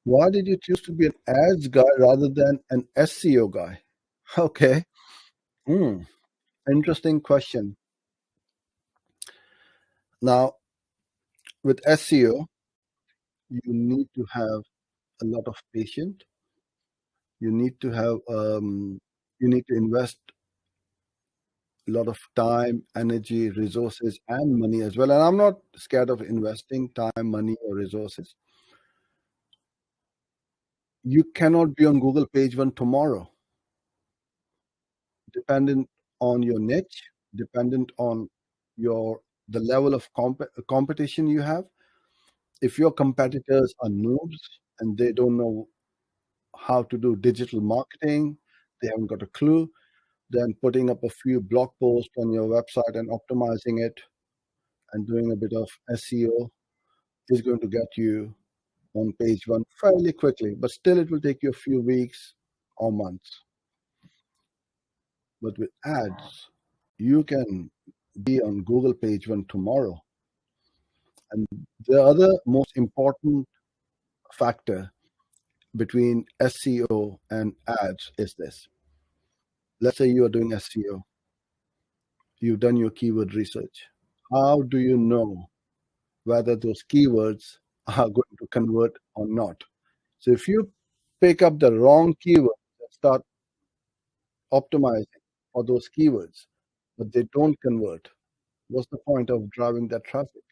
Why did you choose to be an ads guy rather than an SEO guy? Okay. Hmm. Interesting question. Now, with SEO, you need to have a lot of patience. You need to have, you need to invest a lot of time, energy, resources, and money as well. And I'm not scared of investing time, money, or resources. You cannot be on Google page one tomorrow, dependent on your niche, dependent on your the level of competition you have. If your competitors are noobs and they don't know how to do digital marketing, they haven't got a clue, then putting up a few blog posts on your website and optimizing it and doing a bit of SEO is going to get you on page one fairly quickly, but still it will take you a few weeks or months. But with ads, you can be on Google page one tomorrow. And the other most important factor between SEO and ads is this. Let's say you are doing SEO, you've done your keyword research. How do you know whether those keywords are going to convert or not? So if you pick up the wrong keyword and start optimizing for those keywords, but they don't convert, what's the point of driving that traffic?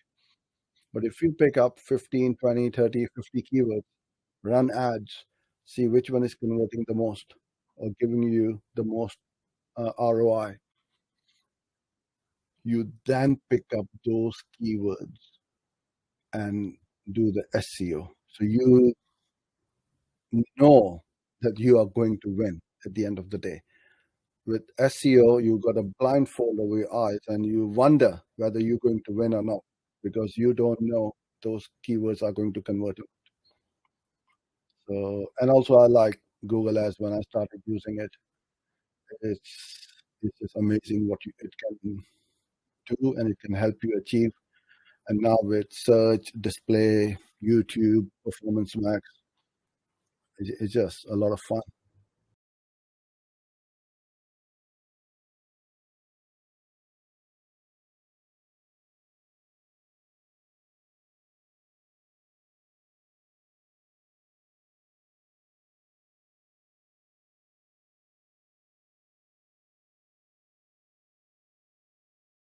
But if you pick up 15, 20, 30, 50 keywords, run ads, see which one is converting the most or giving you the most ROI, you then pick up those keywords and do the SEO. So you know that you are going to win at the end of the day. With SEO, you've got a blindfold over your eyes and you wonder whether you're going to win or not because you don't know those keywords are going to convert. So, and also I like Google Ads when I started using it. It's it's just amazing what it can do and it can help you achieve. And now with search, display, YouTube, Performance Max, it's just a lot of fun.